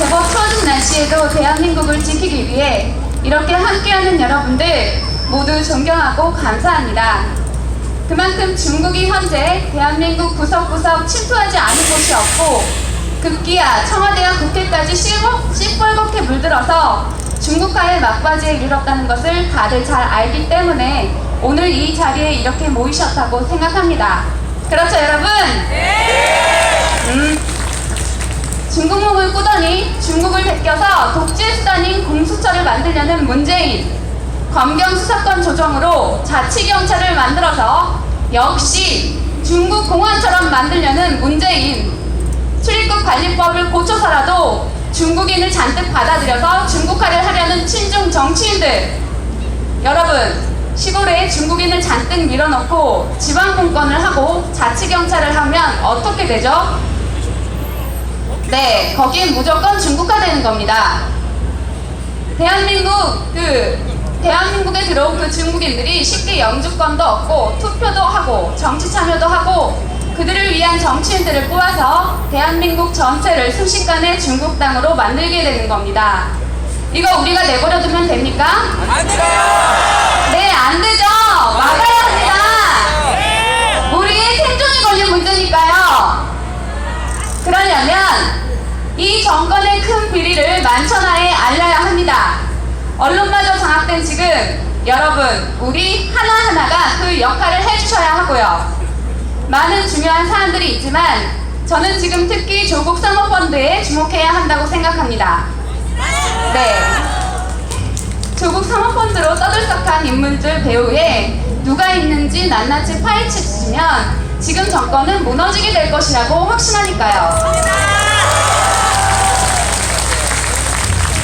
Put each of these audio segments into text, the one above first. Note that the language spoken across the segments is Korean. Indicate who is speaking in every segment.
Speaker 1: 제법 추워진 날씨에도 대한민국을 지키기 위해 이렇게 함께하는 여러분들 모두 존경하고 감사합니다. 그만큼 중국이 현재 대한민국 구석구석 침투하지 않은 곳이 없고 급기야 청와대와 국회까지 시뻘겋게 물들어서 중국과의 막바지에 이르렀다는 것을 다들 잘 알기 때문에 오늘 이 자리에 이렇게 모이셨다고 생각합니다. 그렇죠, 여러분? 네! 중국 몸을 꾸더니 중국을 베껴서 독재 수단인 공수처를 만들려는 문재인, 검경 수사권 조정으로 자치경찰을 만들어서 역시 중국 공안처럼 만들려는 문재인, 출입국 관리법을 고쳐서라도 중국인을 잔뜩 받아들여서 중국화를 하려는 친중 정치인들, 여러분, 시골에 중국인을 잔뜩 밀어넣고 지방공권을 하고 자치경찰을 하면 어떻게 되죠? 네, 거긴 무조건 중국화되는 겁니다. 대한민국에 들어온 그 중국인들이 쉽게 영주권도 얻고 투표도 하고 정치 참여도 하고 그들을 위한 정치인들을 뽑아서 대한민국 전체를 순식간에 중국 땅으로 만들게 되는 겁니다. 이거 우리가 내버려 두면 됩니까?
Speaker 2: 안 돼요!
Speaker 1: 네, 안 되죠. 막아야 합니다. 우리의 생존이 걸린 문제니까요. 그러려면 이 정권의 큰 비리를 만천하에 알려야 합니다. 언론마저 장악된 지금 여러분, 우리 하나하나가 그 역할을 해주셔야 하고요. 많은 중요한 사안들이 있지만 저는 지금 특히 조국 사모펀드에 주목해야 한다고 생각합니다. 네, 조국 사모펀드로 떠들썩한 인물들 배후에 누가 있는지 낱낱이 파헤치시면 지금 정권은 무너지게 될 것이라고 확신하니까요.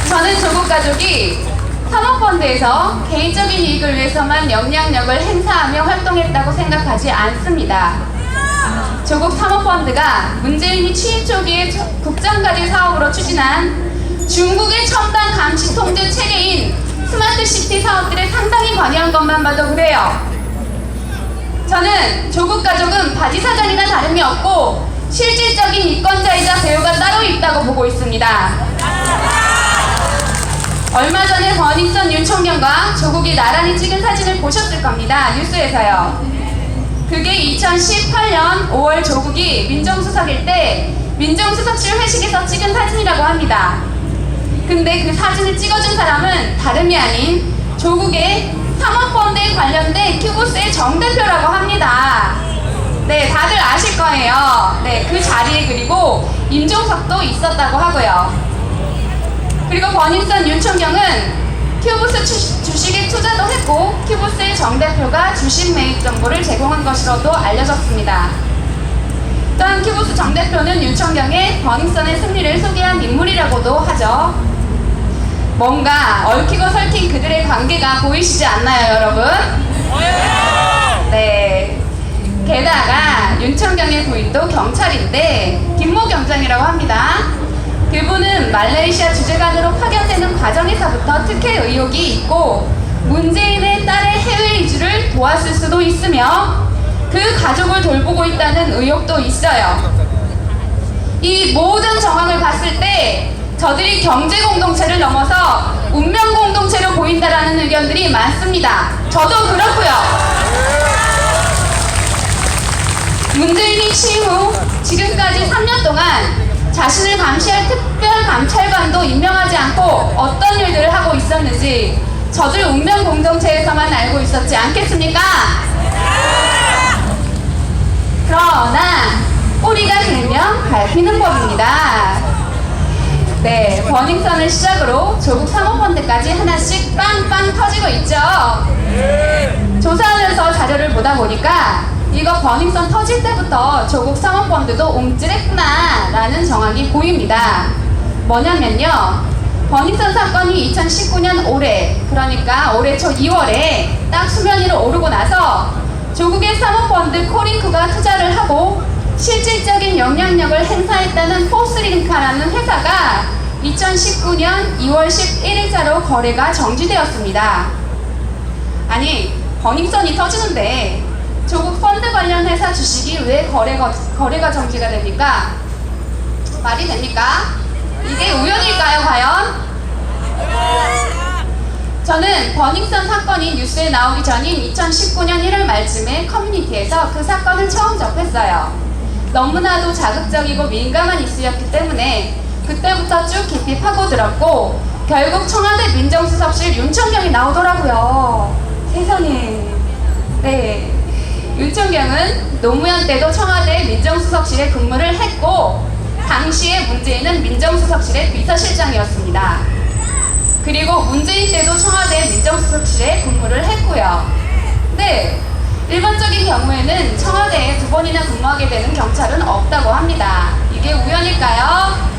Speaker 1: 저는 조국 가족이 사모펀드에서 개인적인 이익을 위해서만 영향력을 행사하며 활동했다고 생각하지 않습니다. 조국 사모펀드가 문재인이 취임 초기에 국장가지 사업으로 추진한 중국의 첨단 감시 통제 체계인 스마트시티 사업들에 상당히 관여한 것만 봐도 그래요. 저는 조국 가족은 바지사장이나 다름이 없고 실질적인 이권자이자 배우가 따로 있다고 보고 있습니다. 얼마 전에 버닝썬 윤 총경과 조국이 나란히 찍은 사진을 보셨을 겁니다. 뉴스에서요. 그게 2018년 5월 조국이 민정수석일 때 민정수석실 회식에서 찍은 사진이라고 합니다. 근데 그 사진을 찍어준 사람은 다름이 아닌 조국의 사모펀드에 관련된 큐브스의 정 대표라고 합니다. 네, 다들 아실 거예요. 네, 그 자리에 그리고 임종석도 있었다고 하고요. 그리고 버닝썬 윤 총경은 큐브스 주식에 투자도 했고 큐브스의 정 대표가 주식 매입 정보를 제공한 것으로도 알려졌습니다. 또한 큐브스 정 대표는 윤 총경의 버닝썬의 승리를 소개한 인물이라고도 하죠. 뭔가 얽히고 설킨 그들의 관계가 보이시지 않나요, 여러분? 네. 게다가 윤 총경의 부인도 경찰인데 김모 경장이라고 합니다. 그분은 말레이시아 주재관으로 파견되는 과정에서부터 특혜 의혹이 있고 문재인의 딸의 해외 이주를 도왔을 수도 있으며 그 가족을 돌보고 있다는 의혹도 있어요. 이 모든 정황을 봤을 때 저들이 경제 공동체를 넘어서 운명 공동체로 보인다라는 의견들이 많습니다. 저도 그렇고요. 문재인이 취임 후 지금까지 3년 동안 자신을 감시할 특별감찰관도 임명하지 않고 어떤 일들을 하고 있었는지 저들 운명 공동체에서만 알고 있었지 않겠습니까? 그러나 꼬리가 길면 밟히는 법입니다. 네, 버닝썬을 시작으로 조국 사모펀드까지 하나씩 빵빵 터지고 있죠. 조사하면서 자료를 보다 보니까 이거 버닝썬 터질 때부터 조국 사모펀드도 움찔했구나 라는 정황이 보입니다. 뭐냐면요, 버닝썬 사건이 2019년 올해, 그러니까 올해 초 2월에 딱 수면 위로 오르고 나서 조국의 사모펀드 코링크가 투자를 하고 실질적인 영향력을 행사했다는 포스링카라는 회사가 2019년 2월 11일자로 거래가 정지되었습니다. 아니, 버닝썬이 터지는데 조국 펀드 관련 회사 주식이 왜 거래가 정지가 됩니까? 말이 됩니까? 이게 우연일까요? 버닝썬 사건이 뉴스에 나오기 전인 2019년 1월 말쯤에 커뮤니티에서 그 사건을 처음 접했어요. 너무나도 자극적이고 민감한 이슈였기 때문에 그때부터 쭉 깊이 파고들었고 결국 청와대 민정수석실 윤천경이 나오더라고요. 세상에. 네. 윤천경은 노무현 때도 청와대 민정수석실에 근무를 했고 당시에 문재인은 민정수석실의 비서실장이었습니다. 그리고 문재인 때도 청와대 민정수석실에 근무를 했고요. 네. 일반적인 경우에는 청와대에 2번이나 근무하게 되는 경찰은 없다고 합니다. 이게 우연일까요?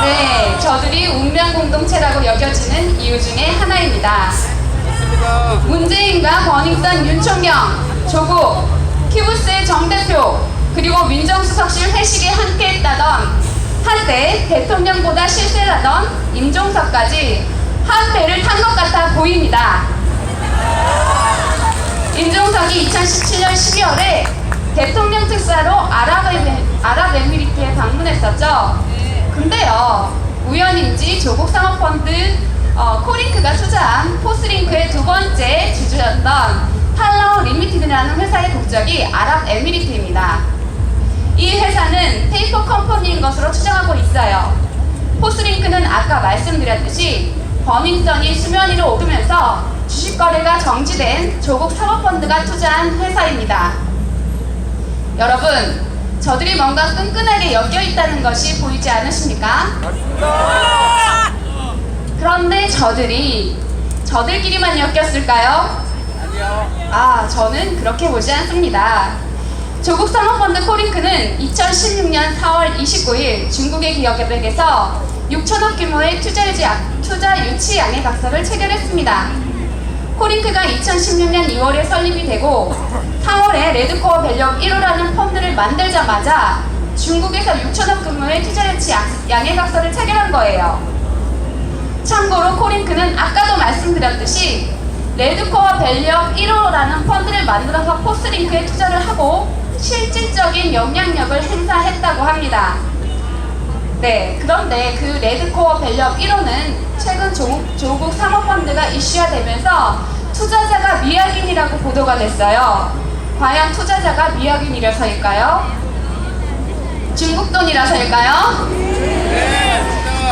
Speaker 1: 네, 저들이 운명 공동체라고 여겨지는 이유 중에 하나입니다. 문재인과 버닝썬 윤총경, 조국, 키부스의 정 대표, 그리고 민정수석실 회식에 함께했다던 한때 대통령보다 실세라던 임종석까지 한 배를 탄 것 같아 보입니다. 임종석이 2017년 12월에 대통령 특사로 아랍에미리트에 방문했었죠. 근데요, 우연인지 조국 상업펀드 코링크가 투자한 포스링크의 2번째 주주였던 팔라우 리미티드라는 회사의 국적이 아랍에미리트입니다. 이 회사는 페이퍼 컴퍼니인 것으로 추정하고 있어요. 포스링크는 아까 말씀드렸듯이 버닝썬이 수면 위로 오르면서 주식 거래가 정지된 조국 사모펀드가 투자한 회사입니다. 여러분, 저들이 뭔가 끈끈하게 엮여 있다는 것이 보이지 않으십니까? 그런데 저들끼리만 엮였을까요? 아, 저는 그렇게 보지 않습니다. 조국 사모펀드 코링크는 2016년 4월 29일 중국의 기업에게서 6천억 규모의 투자 유치 양해각서를 체결했습니다. 코링크가 2016년 2월에 설립이 되고 4월에 레드코어 밸류 1호라는 펀드를 만들자마자 중국에서 6천억 규모의 투자 유치 양해각서를 체결한 거예요. 참고로 코링크는 아까도 말씀드렸듯이 레드코어 밸류 1호라는 펀드를 만들어서 포스링크에 투자를 하고 실질적인 영향력을 행사했다고 합니다. 네, 그런데 그 레드코어 밸류 1호는 최근 조국 사모펀드가 이슈화되면서 투자자가 미확인이라고 보도가 됐어요. 과연 투자자가 미확인이라서일까요? 중국 돈이라서일까요?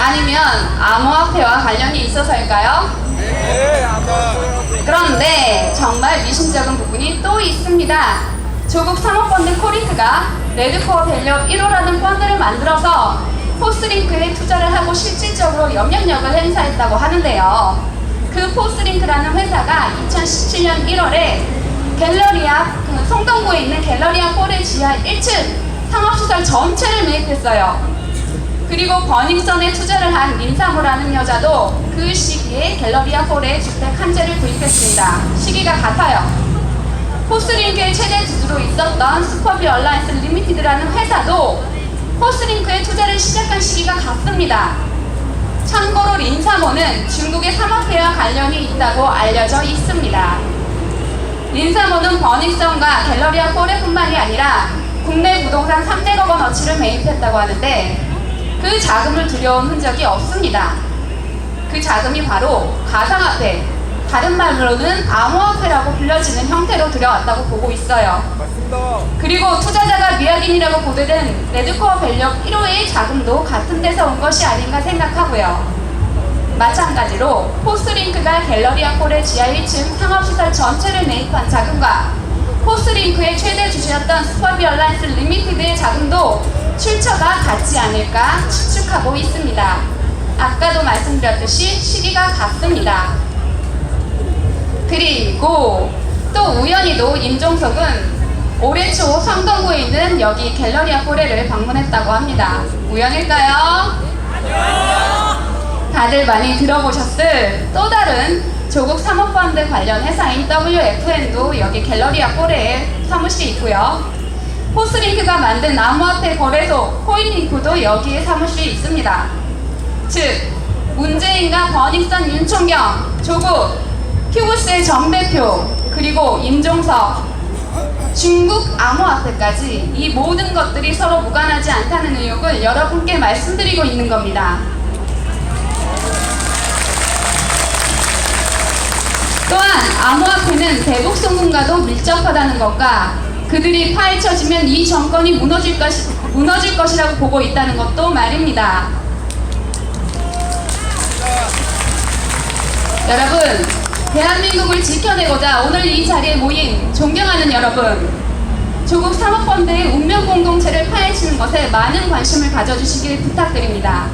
Speaker 1: 아니면 암호화폐와 관련이 있어서일까요? 그런데 정말 미심쩍은 부분이 또 있습니다. 조국 사모펀드 코링크가 레드코어 밸류 1호라는 펀드를 만들어서 포스링크에 투자를 하고 실질적으로 영향력을 행사했다고 하는데요. 그 포스링크라는 회사가 2017년 1월에 갤러리아, 송동구에 있는 갤러리아 폴의 지하 1층 상업시설 전체를 매입했어요. 그리고 버닝썬에 투자를 한 민사모라는 여자도 그 시기에 갤러리아 폴에 주택 한 채를 구입했습니다. 시기가 같아요. 포스링크의 최대 주주로 있었던 스퍼비 얼라이언스 리미티드라는 회사도 포스링크에 투자를 시작한 시기가 같습니다. 참고로 린사모는 중국의 산업회와 관련이 있다고 알려져 있습니다. 린사모는 버닝썬과 갤러리아 폴뿐만이 아니라 국내 부동산 300억 원어치를 매입했다고 하는데 그 자금을 들여온 흔적이 없습니다. 그 자금이 바로 가상화폐, 다른 말로는 암호화폐라고 불려지는 형태로 들여왔다고 보고 있어요. 맞습니다. 그리고 투자자가 미확인이라고 보도된 레드코어 밸류 1호의 자금도 같은 데서 온 것이 아닌가 생각하고요. 마찬가지로 포스링크가 갤러리아 폴의 지하 1층 상업시설 전체를 매입한 자금과 포스링크의 최대 주주였던 스퍼비 얼라이언스 리미티드의 자금도 출처가 같지 않을까 추측하고 있습니다. 아까도 말씀드렸듯이 시기가 같습니다. 그리고 또 우연히도 임종석은 올해 초 성동구에 있는 여기 갤러리아 폴레를 방문했다고 합니다. 우연일까요? 다들 많이 들어보셨을 또 다른 조국 사모펀드 관련 회사인 WFN도 여기 갤러리아 폴레에 사무실이 있고요. 포스링크가 만든 암호화폐 거래소 코인링크도 여기에 사무실이 있습니다. 즉 문재인과 버닝썬 윤총경, 조국, 키부스의 정 대표, 그리고 임종석, 중국 암호화폐까지 이 모든 것들이 서로 무관하지 않다는 의혹을 여러분께 말씀드리고 있는 겁니다. 또한 암호화폐는 대북송금과도 밀접하다는 것과 그들이 파헤쳐지면 이 정권이 무너질 것이라고 보고 있다는 것도 말입니다. 여러분, 대한민국을 지켜내고자 오늘 이 자리에 모인 존경하는 여러분, 조국 사모펀드의 운명 공동체를 파헤치는 것에 많은 관심을 가져주시길 부탁드립니다.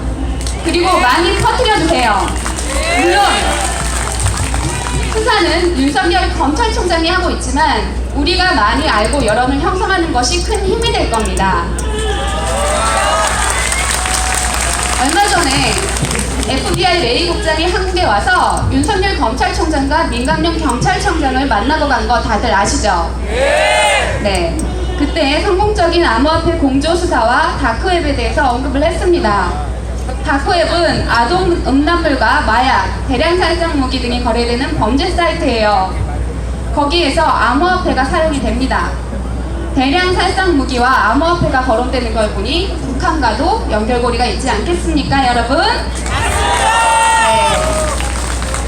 Speaker 1: 그리고 많이 퍼뜨려주세요. 물론 수사는 윤석열 검찰총장이 하고 있지만 우리가 많이 알고 여론을 형성하는 것이 큰 힘이 될 겁니다. 얼마 전에 FBI 레이 국장이 한국에 와서 윤석열 검찰총장과 민강룡 경찰청장을 만나고 간 거 다들 아시죠? 네. 그때 성공적인 암호화폐 공조 수사와 다크웹에 대해서 언급을 했습니다. 다크웹은 아동 음란물과 마약, 대량 살상 무기 등이 거래되는 범죄 사이트예요. 거기에서 암호화폐가 사용이 됩니다. 대량 살상 무기와 암호화폐가 거론되는 걸 보니 북한과도 연결고리가 있지 않겠습니까, 여러분? 네.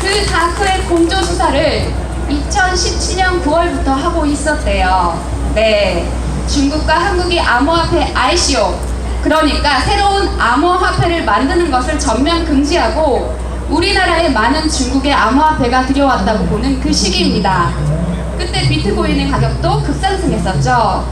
Speaker 1: 그 다크웹 공조 수사를 2017년 9월부터 하고 있었대요. 네. 중국과 한국이 암호화폐 ICO, 그러니까 새로운 암호화폐를 만드는 것을 전면 금지하고 우리나라에 많은 중국의 암호화폐가 들여왔다고 보는 그 시기입니다. 그때 비트코인의 가격도 급상승했었죠.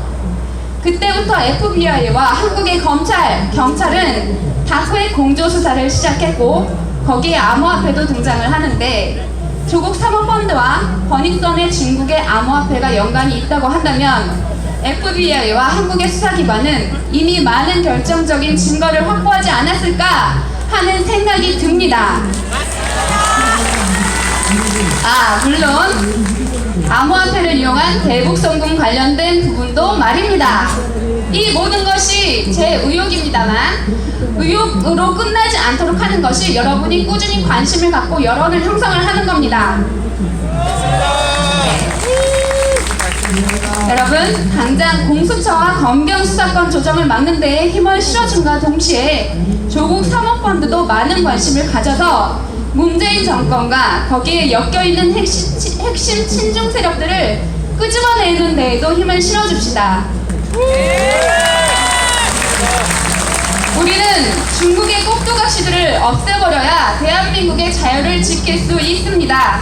Speaker 1: 그때부터 FBI와 한국의 경찰은 다크웹 공조 수사를 시작했고 거기에 암호화폐도 등장을 하는데 조국 사모펀드와 버닝썬의 중국의 암호화폐가 연관이 있다고 한다면 FBI와 한국의 수사기관은 이미 많은 결정적인 증거를 확보하지 않았을까 하는 생각이 듭니다. 물론 암호화폐를 이용한 대북송금 관련된 부분도 말입니다. 이 모든 것이 제 의혹입니다만 의혹으로 끝나지 않도록 하는 것이 여러분이 꾸준히 관심을 갖고 여론을 형성을 하는 겁니다. 여러분, 당장 공수처와 검경 수사권 조정을 막는 데에 힘을 실어줌과 동시에 조국 사모펀드도 많은 관심을 가져서 문재인 정권과 거기에 엮여있는 핵심 친중 세력들을 끄집어내는 데에도 힘을 실어줍시다. 우리는 중국의 꼭두각시들을 없애버려야 대한민국의 자유를 지킬 수 있습니다.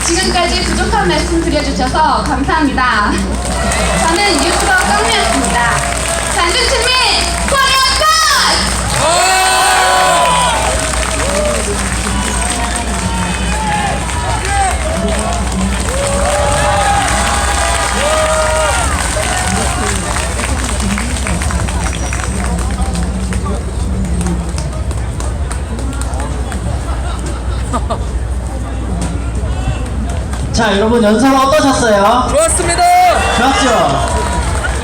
Speaker 1: 지금까지 부족한 말씀 드려주셔서 감사합니다. 저는 유튜버 깡미였습니다. 장준춘민 화려한
Speaker 2: 자, 여러분 연설 어떠셨어요?
Speaker 3: 좋았습니다.
Speaker 2: 좋았죠?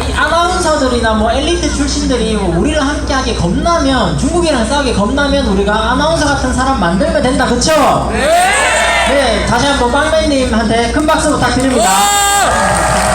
Speaker 2: 이 아나운서들이나 뭐 엘리트 출신들이 뭐 우리를 함께하게 겁나면, 중국이랑 싸우게 겁나면 우리가 아나운서 같은 사람 만들면 된다, 그쵸?
Speaker 3: 네.
Speaker 2: 네, 다시 한번 빵맨님한테 큰 박수 부탁드립니다.
Speaker 3: 와!